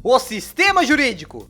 O sistema jurídico.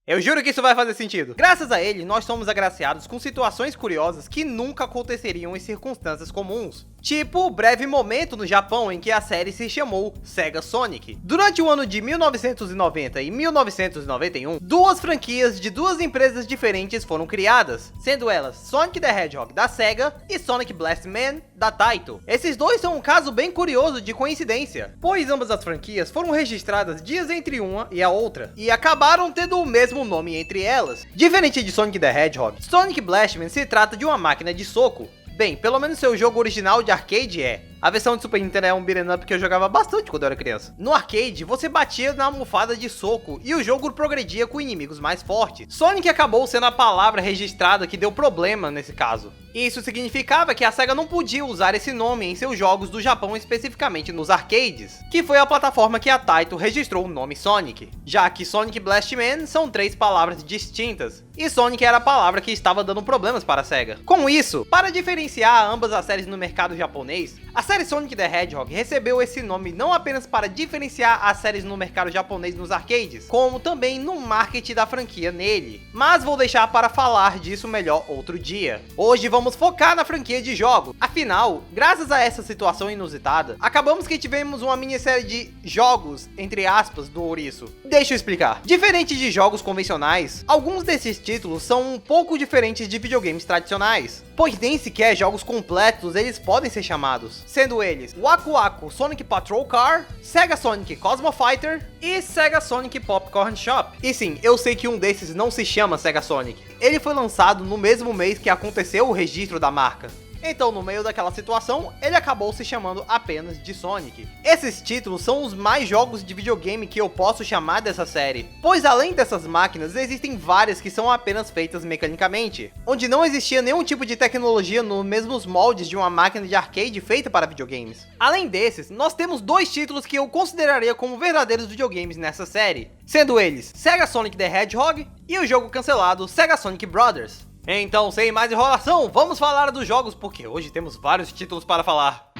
Eu juro que isso vai fazer sentido. Graças a ele, nós somos agraciados com situações curiosas que nunca aconteceriam em circunstâncias comuns. Tipo o breve momento no Japão em que a série se chamou Sega Sonic. Durante o ano de 1990 e 1991, duas franquias de duas empresas diferentes foram criadas, sendo elas Sonic the Hedgehog da Sega e Sonic Blast Man da Taito. Esses dois são um caso bem curioso de coincidência, pois ambas as franquias foram registradas dias entre uma e a outra, e acabaram tendo o mesmo nome entre elas. Diferente de Sonic the Hedgehog, Sonic Blast Man se trata de uma máquina de soco. Bem, pelo menos seu jogo original de arcade é. A versão de Super Nintendo é um beat'em up que eu jogava bastante quando eu era criança. No arcade, você batia na almofada de soco e o jogo progredia com inimigos mais fortes. Sonic acabou sendo a palavra registrada que deu problema nesse caso. Isso significava que a Sega não podia usar esse nome em seus jogos do Japão, especificamente nos arcades, que foi a plataforma que a Taito registrou o nome Sonic, já que Sonic Blast Man são três palavras distintas, e Sonic era a palavra que estava dando problemas para a Sega. Com isso, para diferenciar ambas as séries no mercado japonês, a série Sonic the Hedgehog recebeu esse nome não apenas para diferenciar as séries no mercado japonês nos arcades, como também no marketing da franquia nele. Mas vou deixar para falar disso melhor outro dia. Hoje vamos focar na franquia de jogos. Afinal, graças a essa situação inusitada, acabamos que tivemos uma minissérie de jogos, entre aspas, do ouriço. Deixa eu explicar. Diferente de jogos convencionais, alguns desses títulos são um pouco diferentes de videogames tradicionais, pois nem sequer jogos completos eles podem ser chamados, sendo eles Waku Waku Sonic Patrol Car, Sega Sonic Cosmo Fighter e Sega Sonic Popcorn Shop. E sim, eu sei que um desses não se chama Sega Sonic, ele foi lançado no mesmo mês que aconteceu o registro da marca. Então, no meio daquela situação, ele acabou se chamando apenas de Sonic. Esses títulos são os mais jogos de videogame que eu posso chamar dessa série, pois além dessas máquinas, existem várias que são apenas feitas mecanicamente, onde não existia nenhum tipo de tecnologia nos mesmos moldes de uma máquina de arcade feita para videogames. Além desses, nós temos dois títulos que eu consideraria como verdadeiros videogames nessa série, sendo eles Sega Sonic the Hedgehog e o jogo cancelado Sega Sonic Brothers. Então, sem mais enrolação, vamos falar dos jogos, porque hoje temos vários títulos para falar.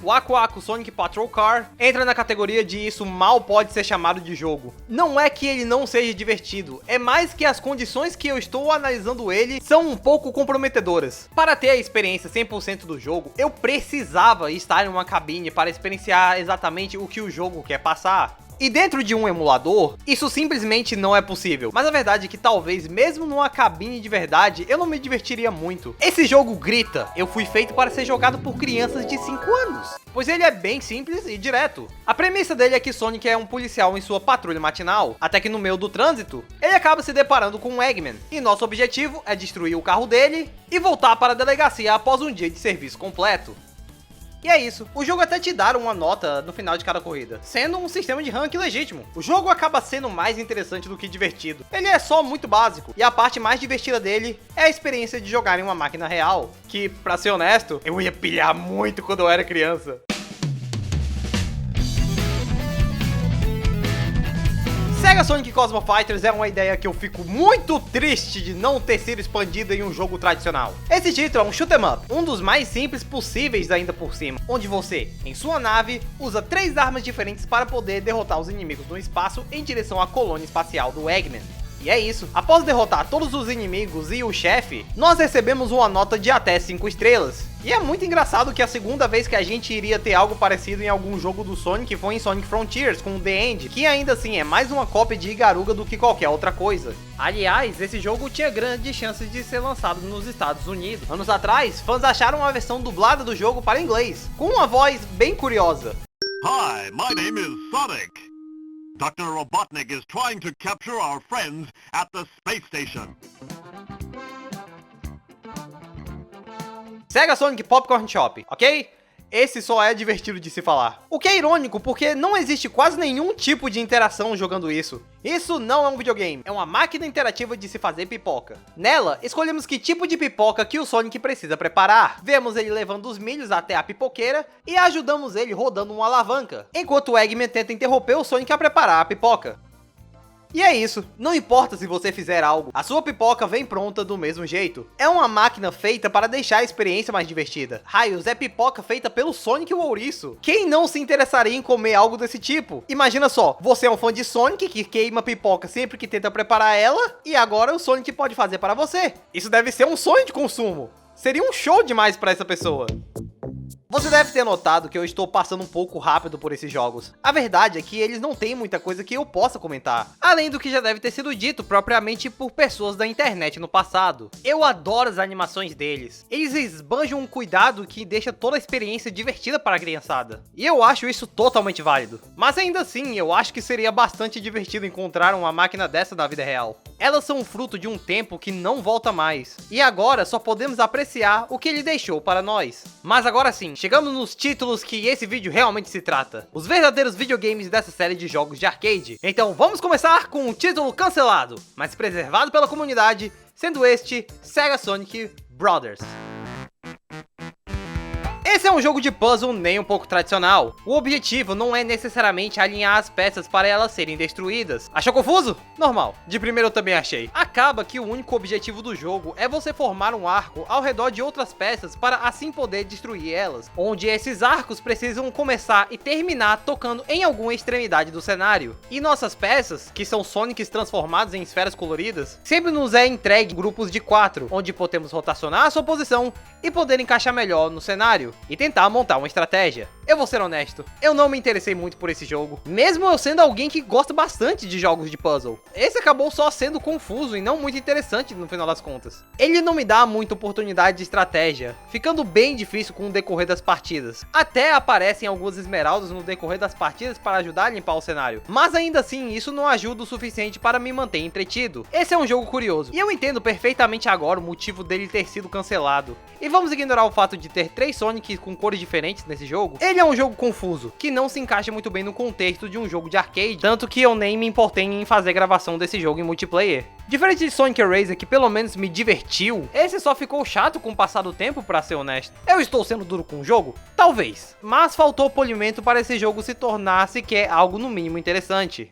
Waku Waku Sonic Patrol Car entra na categoria de isso mal pode ser chamado de jogo. Não é que ele não seja divertido, é mais que as condições que eu estou analisando ele são um pouco comprometedoras. Para ter a experiência 100% do jogo, eu precisava estar em uma cabine para experienciar exatamente o que o jogo quer passar. E dentro de um emulador, isso simplesmente não é possível. Mas a verdade é que talvez mesmo numa cabine de verdade, eu não me divertiria muito. Esse jogo grita, eu fui feito para ser jogado por crianças de 5 anos. Pois ele é bem simples e direto. A premissa dele é que Sonic é um policial em sua patrulha matinal, até que no meio do trânsito, ele acaba se deparando com um Eggman. E nosso objetivo é destruir o carro dele e voltar para a delegacia após um dia de serviço completo. E é isso, o jogo até te dá uma nota no final de cada corrida, sendo um sistema de ranking legítimo. O jogo acaba sendo mais interessante do que divertido. Ele é só muito básico, e a parte mais divertida dele é a experiência de jogar em uma máquina real, que, pra ser honesto, eu ia pilhar muito quando eu era criança. Sega Sonic Cosmo Fighters é uma ideia que eu fico muito triste de não ter sido expandida em um jogo tradicional. Esse título é um shoot 'em up, um dos mais simples possíveis ainda por cima, onde você, em sua nave, usa 3 armas diferentes para poder derrotar os inimigos no espaço em direção à colônia espacial do Eggman. E é isso, após derrotar todos os inimigos e o chefe, nós recebemos uma nota de até 5 estrelas. E é muito engraçado que a segunda vez que a gente iria ter algo parecido em algum jogo do Sonic foi em Sonic Frontiers com o The End, que ainda assim é mais uma cópia de Igaruga do que qualquer outra coisa. Aliás, esse jogo tinha grandes chances de ser lançado nos Estados Unidos. Anos atrás, fãs acharam uma versão dublada do jogo para inglês, com uma voz bem curiosa. Hi, my name is Sonic. Dr. Robotnik is trying to capture our friends at the space station. Sega Sonic Popcorn Shop, ok? Esse só é divertido de se falar. O que é irônico, porque não existe quase nenhum tipo de interação jogando isso. Isso não é um videogame, é uma máquina interativa de se fazer pipoca. Nela, escolhemos que tipo de pipoca que o Sonic precisa preparar. Vemos ele levando os milhos até a pipoqueira e ajudamos ele rodando uma alavanca, enquanto o Eggman tenta interromper o Sonic a preparar a pipoca. E é isso, não importa se você fizer algo, a sua pipoca vem pronta do mesmo jeito. É uma máquina feita para deixar a experiência mais divertida. Raios, é pipoca feita pelo Sonic o Ouriço. Quem não se interessaria em comer algo desse tipo? Imagina só, você é um fã de Sonic que queima pipoca sempre que tenta preparar ela, e agora o Sonic pode fazer para você. Isso deve ser um sonho de consumo. Seria um show demais para essa pessoa. Você deve ter notado que eu estou passando um pouco rápido por esses jogos. A verdade é que eles não têm muita coisa que eu possa comentar, além do que já deve ter sido dito propriamente por pessoas da internet no passado. Eu adoro as animações deles. Eles esbanjam um cuidado que deixa toda a experiência divertida para a criançada. E eu acho isso totalmente válido. Mas ainda assim, eu acho que seria bastante divertido encontrar uma máquina dessa na vida real. Elas são fruto de um tempo que não volta mais. E agora só podemos apreciar o que ele deixou para nós. Mas agora sim, chegamos nos títulos que esse vídeo realmente se trata. Os verdadeiros videogames dessa série de jogos de arcade. Então vamos começar com um título cancelado, mas preservado pela comunidade, sendo este Sega Sonic Brothers. Esse é um jogo de puzzle nem um pouco tradicional. O objetivo não é necessariamente alinhar as peças para elas serem destruídas. Achou confuso? Normal. De primeiro eu também achei. Acaba que o único objetivo do jogo é você formar um arco ao redor de outras peças para assim poder destruir elas, onde esses arcos precisam começar e terminar tocando em alguma extremidade do cenário. E nossas peças, que são Sonics transformados em esferas coloridas, sempre nos é entregue em grupos de 4, onde podemos rotacionar a sua posição e poder encaixar melhor no cenário e tentar montar uma estratégia. Eu vou ser honesto, eu não me interessei muito por esse jogo, mesmo eu sendo alguém que gosta bastante de jogos de puzzle. Esse acabou só sendo confuso e não muito interessante no final das contas. Ele não me dá muita oportunidade de estratégia, ficando bem difícil com o decorrer das partidas. Até aparecem algumas esmeraldas no decorrer das partidas para ajudar a limpar o cenário, mas ainda assim isso não ajuda o suficiente para me manter entretido. Esse é um jogo curioso, e eu entendo perfeitamente agora o motivo dele ter sido cancelado. E vamos ignorar o fato de ter 3 Sonics com cores diferentes nesse jogo. Ele é um jogo confuso, que não se encaixa muito bem no contexto de um jogo de arcade, tanto que eu nem me importei em fazer gravação desse jogo em multiplayer. Diferente de Sonic Eraser, que pelo menos me divertiu, esse só ficou chato com o passar do tempo, pra ser honesto. Eu estou sendo duro com o jogo? Talvez. Mas faltou polimento para esse jogo se tornar sequer algo no mínimo interessante.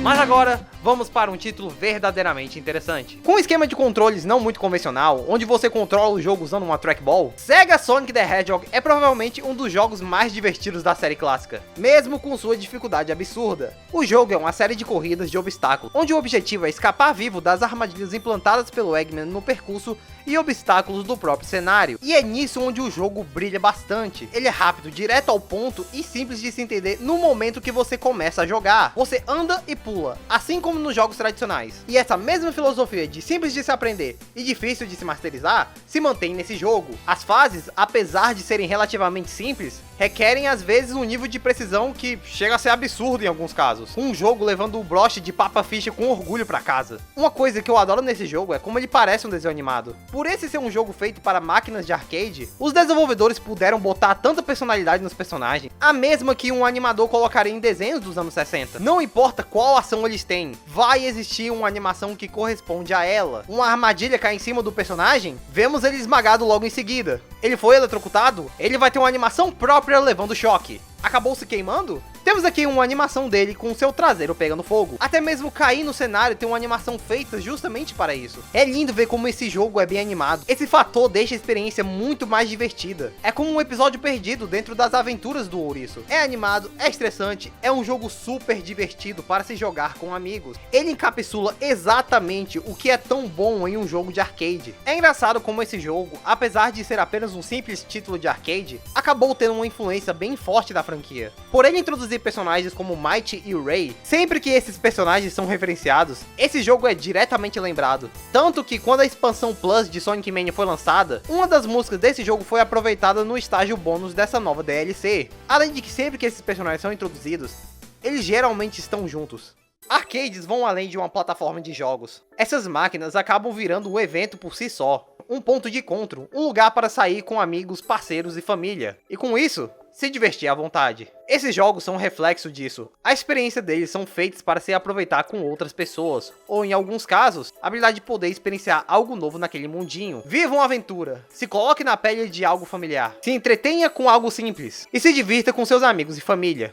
Mas agora, vamos para um título verdadeiramente interessante. Com um esquema de controles não muito convencional, onde você controla o jogo usando uma trackball, Sega Sonic the Hedgehog é provavelmente um dos jogos mais divertidos da série clássica, mesmo com sua dificuldade absurda. O jogo é uma série de corridas de obstáculos, onde o objetivo é escapar vivo das armadilhas implantadas pelo Eggman no percurso e obstáculos do próprio cenário. E é nisso onde o jogo brilha bastante. Ele é rápido, direto ao ponto e simples de se entender no momento que você começa a jogar. Você anda e pula, assim como nos jogos tradicionais. E essa mesma filosofia de simples de se aprender e difícil de se masterizar, se mantém nesse jogo. As fases, apesar de serem relativamente simples, requerem às vezes um nível de precisão que chega a ser absurdo em alguns casos. Um jogo levando o broche de Papa Fish com orgulho pra casa. Uma coisa que eu adoro nesse jogo é como ele parece um desenho animado. Por esse ser um jogo feito para máquinas de arcade, os desenvolvedores puderam botar tanta personalidade nos personagens, a mesma que um animador colocaria em desenhos dos anos 60. Não importa qual ação eles têm, vai existir uma animação que corresponde a ela. Uma armadilha cai em cima do personagem, vemos ele esmagado logo em seguida. Ele foi eletrocutado, ele vai ter uma animação própria levando choque. Acabou se queimando? Temos aqui uma animação dele com seu traseiro pegando fogo. Até mesmo cair no cenário tem uma animação feita justamente para isso. É lindo ver como esse jogo é bem animado. Esse fator deixa a experiência muito mais divertida. É como um episódio perdido dentro das aventuras do ouriço. É animado, é estressante, é um jogo super divertido para se jogar com amigos. Ele encapsula exatamente o que é tão bom em um jogo de arcade. É engraçado como esse jogo, apesar de ser apenas um simples título de arcade, acabou tendo uma influência bem forte da franquia. Por ele introduzir personagens como Mighty e Ray, sempre que esses personagens são referenciados, esse jogo é diretamente lembrado. Tanto que quando a expansão Plus de Sonic Mania foi lançada, uma das músicas desse jogo foi aproveitada no estágio bônus dessa nova DLC. Além de que sempre que esses personagens são introduzidos, eles geralmente estão juntos. Arcades vão além de uma plataforma de jogos. Essas máquinas acabam virando um evento por si só. Um ponto de encontro, um lugar para sair com amigos, parceiros e família. E com isso, se divertir à vontade. Esses jogos são um reflexo disso. A experiência deles são feitos para se aproveitar com outras pessoas, ou em alguns casos, a habilidade de poder experienciar algo novo naquele mundinho. Viva uma aventura, se coloque na pele de algo familiar, se entretenha com algo simples, e se divirta com seus amigos e família.